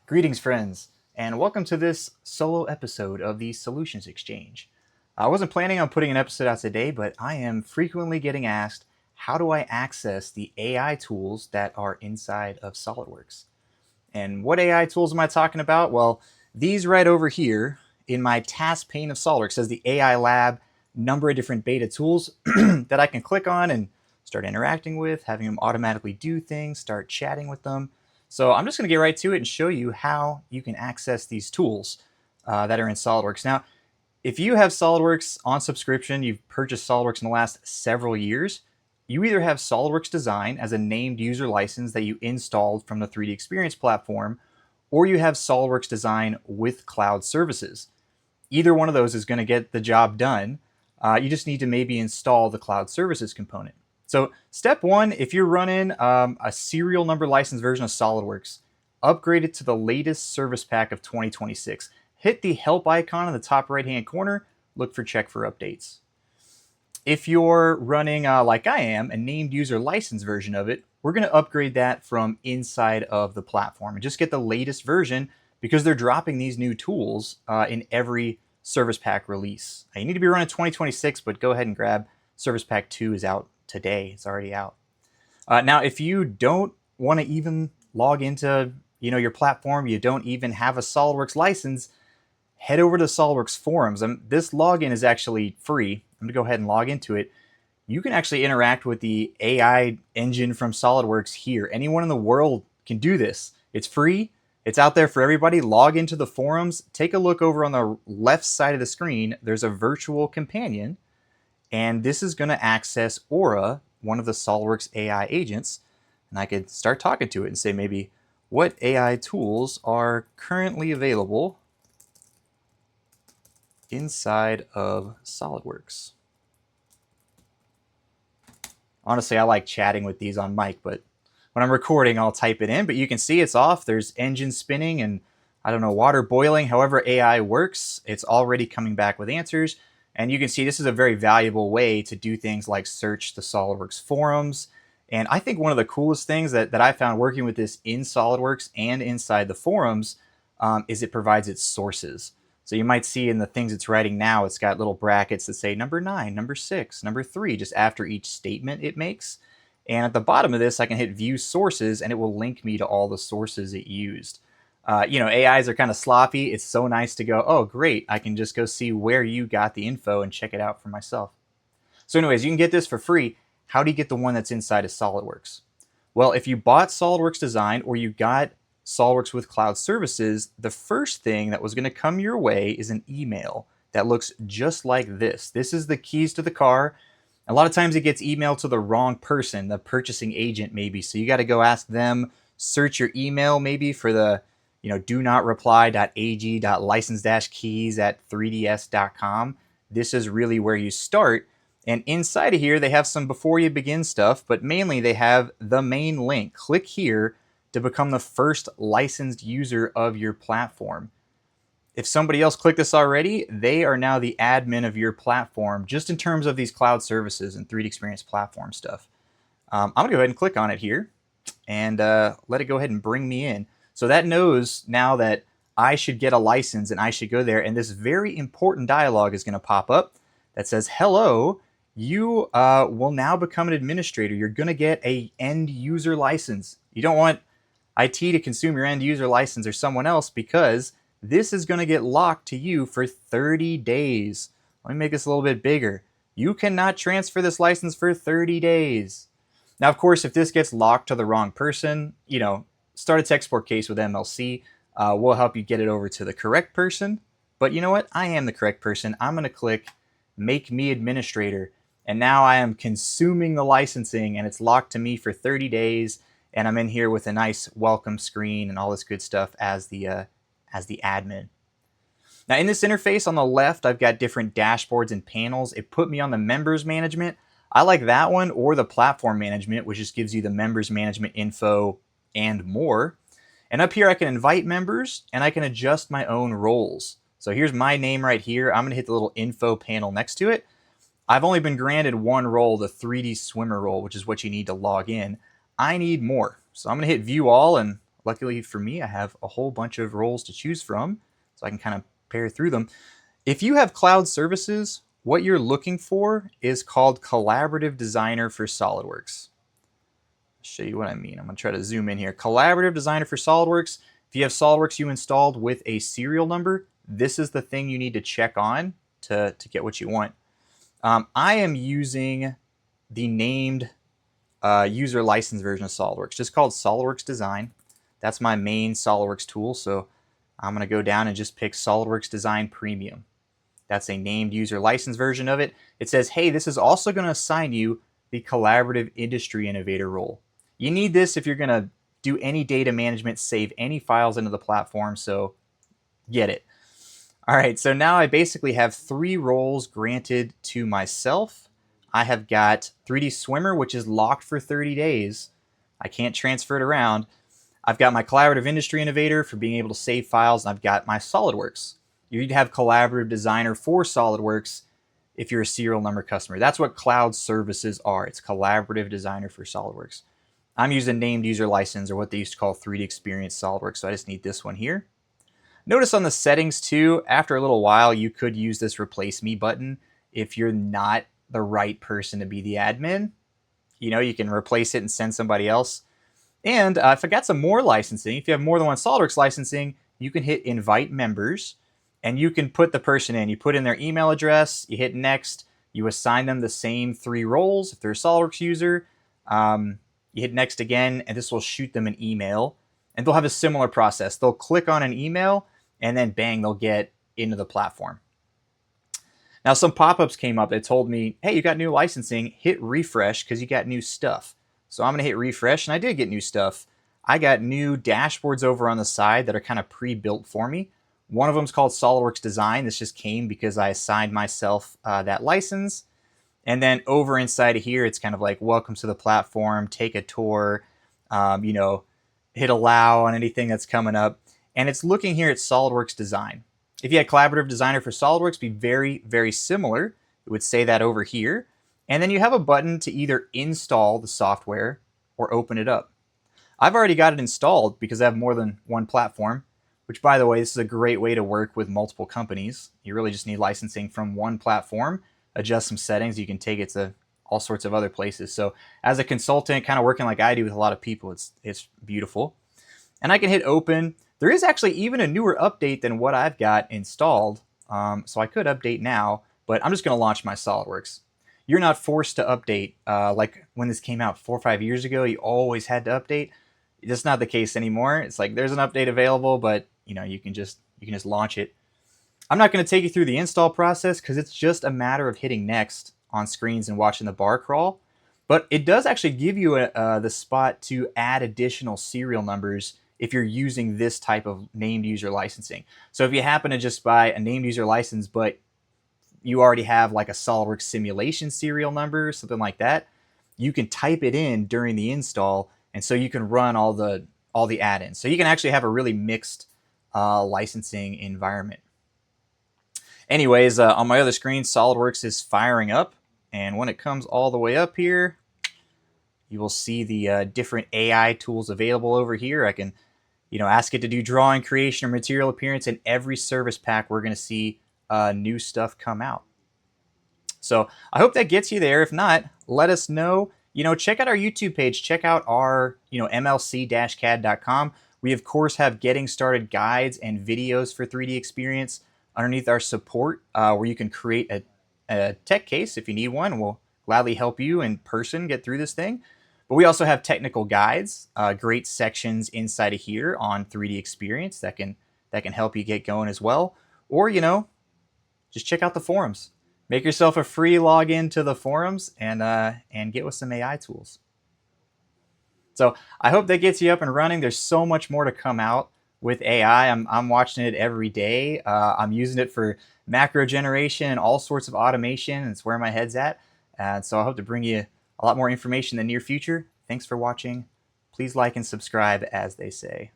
Greetings, friends, and welcome to this solo episode of the Solutions Exchange. I wasn't planning on putting an episode out today, but I am frequently getting asked, how do I access the AI tools that are inside of SOLIDWORKS? And what AI tools am I talking about? Well, these right over here in my task pane of SOLIDWORKS says the AI Lab, number of different beta tools that I can click on and start interacting with, having them automatically do things, start chatting with them. So I'm just going to get right to it and show you how you can access these tools that are in SOLIDWORKS. Now, if you have SOLIDWORKS on subscription, you've purchased SOLIDWORKS in the last several years, you either have SOLIDWORKS Design as a named user license that you installed from the 3D Experience platform, or you have SOLIDWORKS Design with cloud services. Either one of those is going to get the job done. You just need to maybe install the cloud services component. So step one, if you're running a serial number license version of SOLIDWORKS, upgrade it to the latest service pack of 2026. Hit the help icon in the top right-hand corner, look for check for updates. If you're running, like I am, a named user license version of it, we're going to upgrade that from inside of the platform and just get the latest version because they're dropping these new tools in every service pack release. Now, you need to be running 2026, but go ahead and grab Service Pack 2 is out today. It's already out. Now, if you don't want to even log into your platform, you don't even have a SOLIDWORKS license, head over to SOLIDWORKS forums. This login is actually free. I'm going to go ahead and log into it. You can actually interact with the AI engine from SOLIDWORKS here. Anyone in the world can do this. It's free. It's out there for everybody. Log into the forums. Take a look over on the left side of the screen. There's a virtual companion, and this is going to access Aura, one of the SOLIDWORKS AI agents, and I could start talking to it and say maybe, what AI tools are currently available inside of SOLIDWORKS? Honestly, I like chatting with these on mic, but when I'm recording, I'll type it in. But you can see it's off. There's engine spinning and, I don't know, water boiling. However AI works, it's already coming back with answers. And you can see this is a very valuable way to do things like search the SOLIDWORKS forums. And I think one of the coolest things that I found working with this in SOLIDWORKS and inside the forums is it provides its sources. So you might see in the things it's writing now, it's got little brackets that say number 9, number 6, number 3, just after each statement it makes. And at the bottom of this, I can hit view sources and it will link me to all the sources it used. AIs are kind of sloppy. It's so nice to go, oh, great. I can just go see where you got the info and check it out for myself. So anyways, you can get this for free. How do you get the one that's inside of SOLIDWORKS? Well, if you bought SOLIDWORKS Design or you got SOLIDWORKS with cloud services, the first thing that was going to come your way is an email that looks just like this. This is the keys to the car. A lot of times it gets emailed to the wrong person, the purchasing agent maybe. So you got to go ask them, search your email maybe for the do not reply.ag.license-keys@3ds.com. This is really where you start. And inside of here, they have some before you begin stuff, but mainly they have the main link. Click here to become the first licensed user of your platform. If somebody else clicked this already, they are now the admin of your platform, just in terms of these cloud services and 3D Experience platform stuff. I'm going to go ahead and click on it here and let it go ahead and bring me in. So that knows now that I should get a license and I should go there. And this very important dialog is going to pop up that says, hello, you will now become an administrator. You're going to get an end user license. You don't want IT to consume your end user license or someone else because this is going to get locked to you for 30 days. Let me make this a little bit bigger. You cannot transfer this license for 30 days. Now, of course, if this gets locked to the wrong person, start a tech support case with MLC. We'll help you get it over to the correct person. But you know what? I am the correct person. I'm going to click Make Me Administrator. And now I am consuming the licensing and it's locked to me for 30 days. And I'm in here with a nice welcome screen and all this good stuff as the admin. Now in this interface on the left, I've got different dashboards and panels. It put me on the members management. I like that one or the platform management, which just gives you the members management info and more. And up here, I can invite members and I can adjust my own roles. So here's my name right here. I'm going to hit the little info panel next to it. I've only been granted one role, the 3D swimmer role, which is what you need to log in. I need more. So I'm going to hit view all and luckily for me, I have a whole bunch of roles to choose from, so I can kind of pair through them. If you have cloud services, what you're looking for is called Collaborative Designer for SOLIDWORKS. I'll show you what I mean. I'm going to try to zoom in here. Collaborative Designer for SOLIDWORKS. If you have SOLIDWORKS you installed with a serial number, this is the thing you need to check on to get what you want. I am using the named user license version of SOLIDWORKS, just called SOLIDWORKS Design. That's my main SOLIDWORKS tool, so I'm going to go down and just pick SOLIDWORKS Design Premium. That's a named user license version of it. It says, hey, this is also going to assign you the Collaborative Industry Innovator role. You need this if you're going to do any data management, save any files into the platform, so get it. All right, so now I basically have 3 roles granted to myself. I have got 3D Swimmer, which is locked for 30 days. I can't transfer it around. I've got my Collaborative Industry Innovator for being able to save files, and I've got my SOLIDWORKS. You need to have Collaborative Designer for SOLIDWORKS if you're a serial number customer. That's what cloud services are. It's Collaborative Designer for SOLIDWORKS. I'm using named user license, or what they used to call 3D Experience SOLIDWORKS, so I just need this one here. Notice on the settings too, after a little while, you could use this replace me button if you're not the right person to be the admin. You know, you can replace it and send somebody else. And if I got some more licensing, if you have more than one SOLIDWORKS licensing, you can hit invite members and you can put the person in. You put in their email address, you hit next, you assign them the same 3 roles. If they're a SOLIDWORKS user, you hit next again, and this will shoot them an email. And they'll have a similar process. They'll click on an email, and then bang, they'll get into the platform. Now, some pop-ups came up that told me, hey, you got new licensing, hit refresh because you got new stuff. So I'm going to hit refresh, and I did get new stuff. I got new dashboards over on the side that are kind of pre-built for me. One of them is called SOLIDWORKS Design. This just came because I assigned myself that license. And then over inside of here, it's kind of like, welcome to the platform, take a tour, you know, hit allow on anything that's coming up. And it's looking here at SOLIDWORKS Design. If you had Collaborative Designer for SOLIDWORKS, it'd be very, very similar. It would say that over here. And then you have a button to either install the software or open it up. I've already got it installed because I have more than one platform, which, by the way, this is a great way to work with multiple companies. You really just need licensing from one platform, adjust some settings. You can take it to all sorts of other places. So as a consultant, kind of working like I do with a lot of people, it's beautiful. And I can hit open. There is actually even a newer update than what I've got installed. So I could update now, but I'm just going to launch my SOLIDWORKS. You're not forced to update. Like when this came out 4 or 5 years ago, you always had to update. That's not the case anymore. It's like there's an update available, but you know, you can just launch it. I'm not going to take you through the install process because it's just a matter of hitting next on screens and watching the bar crawl. But it does actually give you the spot to add additional serial numbers if you're using this type of named user licensing. So if you happen to just buy a named user license, but you already have like a SOLIDWORKS simulation serial number, something like that, you can type it in during the install, and so you can run all the add-ins. So you can actually have a really mixed licensing environment. Anyways, on my other screen, SOLIDWORKS is firing up, and when it comes all the way up here, you will see the different AI tools available over here. I can, you know, ask it to do drawing, creation, or material appearance. In every service pack, we're going to see new stuff come out. So I hope that gets you there. If not, let us know. You know, check out our YouTube page. Check out our, mlc-cad.com. We, of course, have getting started guides and videos for 3D Experience underneath our support, where you can create a tech case if you need one, and we'll gladly help you in person get through this thing. But we also have technical guides, great sections inside of here on 3D Experience that can help you get going as well. Or, just check out the forums. Make yourself a free login to the forums and get with some AI tools. So I hope that gets you up and running. There's so much more to come out with AI. I'm watching it every day. I'm using it for macro generation and all sorts of automation. And it's where my head's at. And so I hope to bring you a lot more information in the near future. Thanks for watching. Please like and subscribe, as they say.